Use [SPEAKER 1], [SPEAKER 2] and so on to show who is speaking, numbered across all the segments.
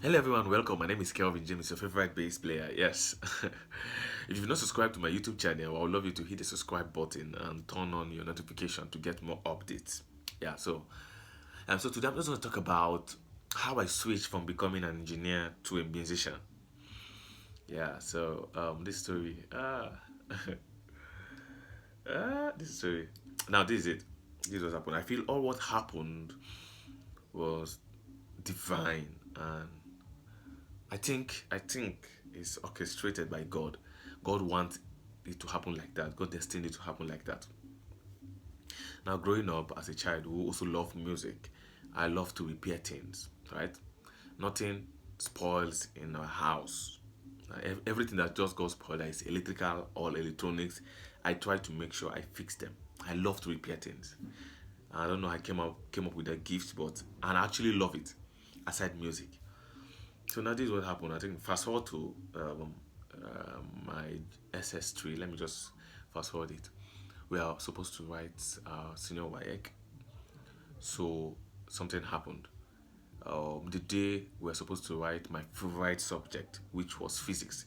[SPEAKER 1] Hello everyone, welcome. My name is Kelvin James, your favorite bass player. Yes. If you've not subscribed to my YouTube channel, I would love you to hit the subscribe button and turn on your notification to get more updates. Yeah, so today I'm just going to talk about how I switched from becoming an engineer to a musician. Yeah, this story, this story. Now this is it. This was happened. I feel all what happened was divine, and I think it's orchestrated by God. God wants it to happen like that. God destined it to happen like that. Now, growing up as a child who also loved music, I love to repair things. Right? Nothing spoils in our house. Everything that just got spoiled, that is electrical or electronics, I try to make sure I fix them. I love to repair things. I don't know how I came up with that gift, but and I actually love it. Aside music. So now this is what happened. I think fast forward to my SS3. Let me just fast forward it. We are supposed to write senior WAEC. So something happened. The day we were supposed to write my favorite subject, which was physics.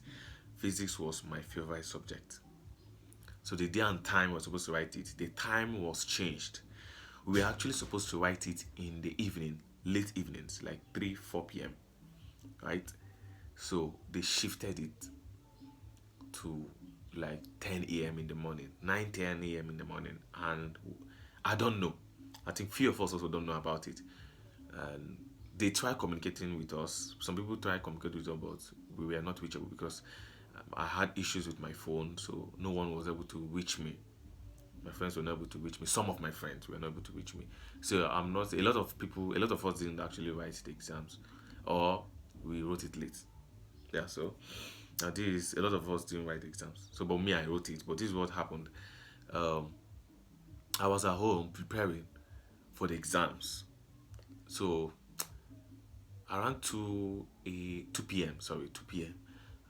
[SPEAKER 1] Physics was my favorite subject. So the day and time we were supposed to write it, the time was changed. We were actually supposed to write it in the evening, late evenings, like 3, 4 p.m. Right? So they shifted it to like 10 a.m. in the morning, 9, 10 a.m. in the morning. And I don't know. I think few of us also don't know about it. And they try communicating with us. Some people try communicating with us, but we were not reachable because I had issues with my phone, so no one was able to reach me. My friends were not able to reach me. Some of my friends were not able to reach me. So I'm not. A lot of people, a lot of us didn't actually write the exams, or we wrote it late. Yeah, so this a lot of us didn't write the exams. So, but me, I wrote it. But this is what happened. Um, I was at home preparing for the exams. So around 2 p.m. Sorry, 2 p.m.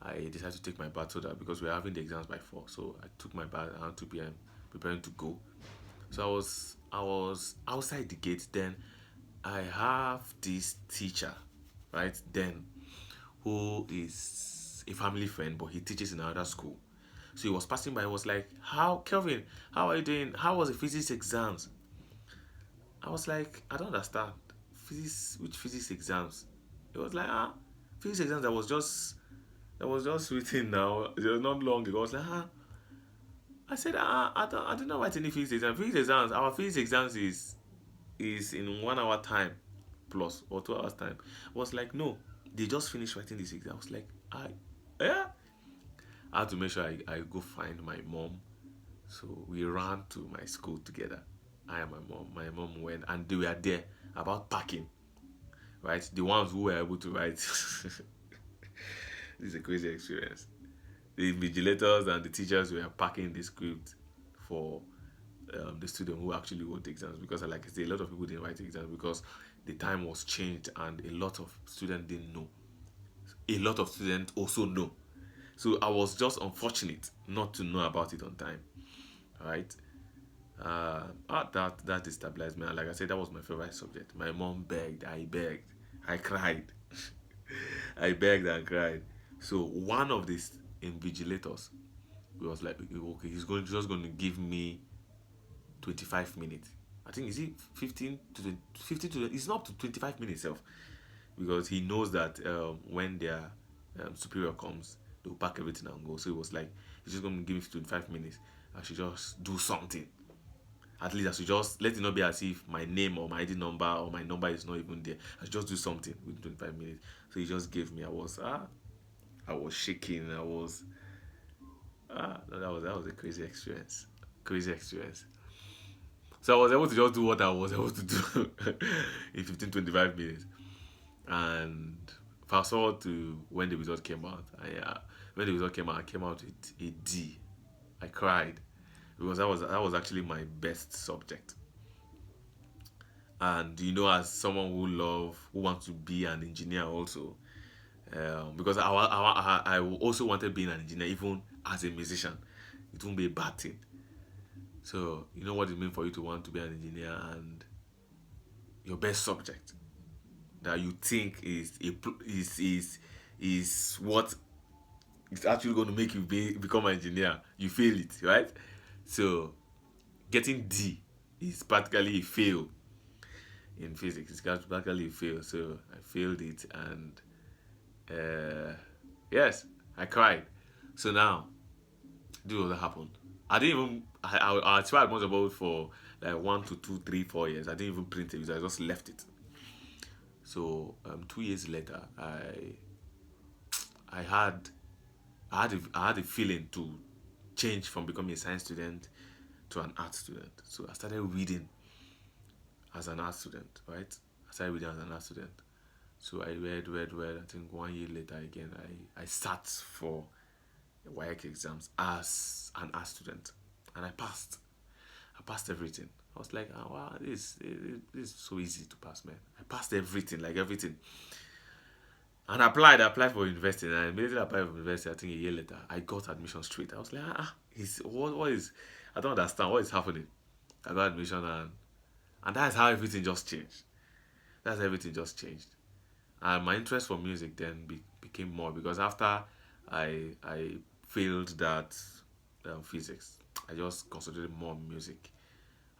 [SPEAKER 1] I decided to take my bath so that because we are having the exams by 4. So I took my bath around 2 p.m. preparing to go. So I was outside the gate. Then I have this teacher, right? Then who is a family friend, but he teaches in another school. So he was passing by. He was like, "How, Kelvin? How are you doing? How was the physics exams?" I was like, "I don't understand. Physics? Which physics exams?" It was like, physics exams that was just written now. It was not long ago. I was like, ah. I said, I don't know write any physics exams. Physics exams. Our physics exams is in 1 hour time plus or 2 hours time. I was like, no, they just finished writing this exam. I was like, yeah. I had to make sure I go find my mom. So we ran to my school together. I and my mom. My mom went and they were there about packing, right? The ones who were able to write. This is a crazy experience. The vigilators and the teachers were packing the script for the student who actually wrote the exams because, like I say, a lot of people didn't write the exams because the time was changed and a lot of students didn't know. A lot of students also know. So I was just unfortunate not to know about it on time. All right. That destabilized me. And like I said, that was my favorite subject. My mom begged, I begged, I cried, I begged and cried. So one of these invigilators was like, okay, he's just going to give me 25 minutes. I think is it 15 to 20, 15 to it's not up to 25 minutes self because he knows that when their superior comes, they'll pack everything and go. So it was like he's just going to give me 25 minutes. I should just do something. At least I should just let it not be as if my name or my ID number or my number is not even there. I should just do something within 25 minutes. So he just gave me. I was shaking. That was a crazy experience. Crazy experience. So I was able to just do what I was able to do in 15 25 minutes. And fast forward to when the result came out. When the result came out, I came out with a D. I cried because that was actually my best subject. And as someone who wants to be an engineer also, because I also wanted being an engineer even as a musician. It won't be a bad thing. So what it means for you to want to be an engineer and your best subject. that you think is what is actually going to make you become an engineer, you fail it, right? So getting D is practically a fail in physics. It's practically a fail. So I failed it, and yes, I cried. So now, do what happened. I didn't even. I tried much about it for like 1 to 2, 3, 4 years. I didn't even print it. I just left it. So 2 years later, I had I had a feeling to change from becoming a science student to an art student. So I started reading as an art student, right? I started reading as an art student. So I read. I think 1 year later again, I sat for WAEC exams as an art student, and I passed. I passed everything. I was like, oh, wow, this is so easy to pass, man. I passed everything, like everything. And I applied for university, and I immediately applied for university. I think a year later, I got admission straight. I was like, what is, I don't understand, what is happening? I got admission, and that's how everything just changed. That's how everything just changed. And my interest for music then became more because after I failed that physics, I just concentrated more on music.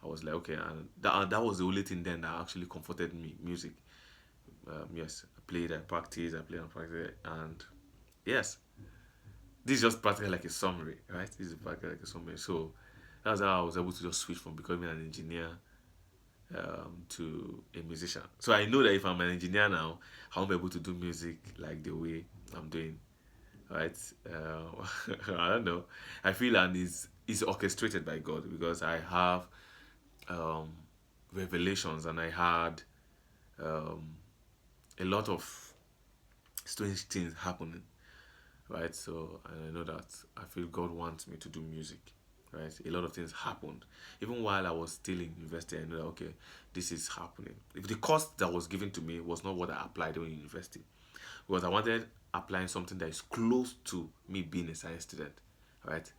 [SPEAKER 1] I was like, okay, and that was the only thing then that actually comforted me, music. Yes, I played and practiced, and yes, this is just practically like a summary, right? This is practically like a summary. So that's how I was able to just switch from becoming an engineer to a musician. So I know that if I'm an engineer now, I won't be able to do music like the way I'm doing, right? I don't know. I feel and is orchestrated by God because I have um, revelations and I had um, a lot of strange things happening, right? So and I know that I feel God wants me to do music, right? A lot of things happened. Even while I was still in university, I know that okay, this is happening. If the course that was given to me was not what I applied in university, because I wanted applying something that is close to me being a science student, right?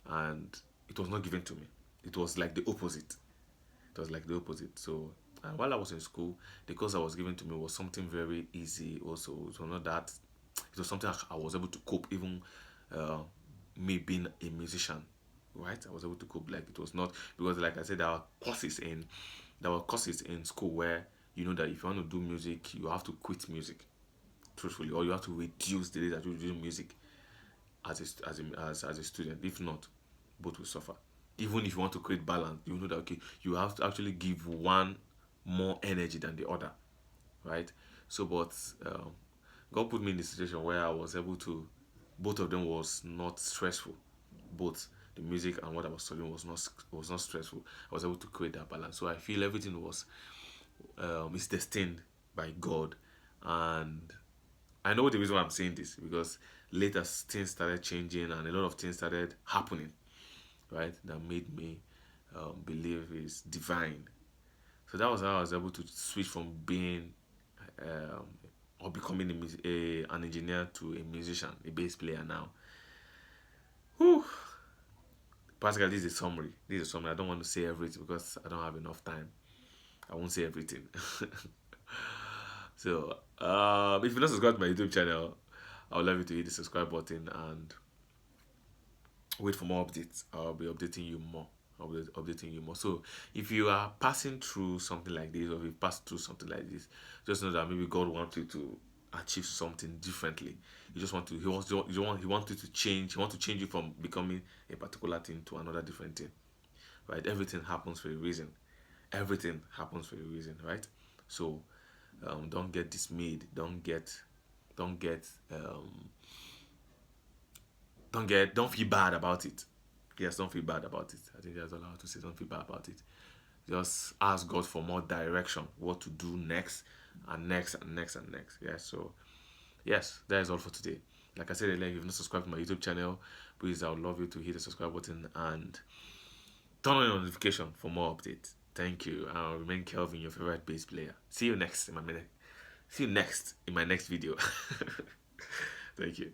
[SPEAKER 1] And it was not given to me. It was like the opposite. It was like the opposite. So while I was in school, the course that was given to me was something very easy. Also, it was not that. It was something I was able to cope, even uh, me being a musician, right? I was able to cope. Like it was not because, like I said, there were courses in school where you know that if you want to do music, you have to quit music, truthfully, or you have to reduce the day that you do music as a student. If not, both will suffer. Even if you want to create balance, you know that okay, you have to actually give one more energy than the other, right? So, but God put me in a situation where I was able to, both of them was not stressful. Both the music and what I was studying was not stressful. I was able to create that balance. So I feel everything was is destined by God, and I know the reason why I'm saying this because later things started changing and a lot of things started happening, right? That made me believe is divine. So that was how I was able to switch from being um, or becoming an engineer to a musician, a bass player now. Whew. Practically, this is a summary. This is a summary. I don't want to say everything because I don't have enough time. I won't say everything. So, if you're not subscribed to my YouTube channel, I would love you to hit the subscribe button and wait for more updates. I'll be updating you more. I'll be updating you more. So if you are passing through something like this, or if you pass through something like this, just know that maybe God wants you to achieve something differently. He just want to. He wants you to change. He wants to change you from becoming a particular thing to another different thing. Right? Everything happens for a reason. Everything happens for a reason. Right? So don't get dismayed. Don't get um, don't feel bad about it. Yes, don't feel bad about it. I think that's all I have to say. Don't feel bad about it. Just ask God for more direction, what to do next and next and next and next. Yes, so yes, that is all for today. Like I said earlier, if you've not subscribed to my YouTube channel, please I would love you to hit the subscribe button and turn on your notification for more updates. Thank you. I'll remain Kelvin, your favorite bass player. See you next in my next video. Thank you.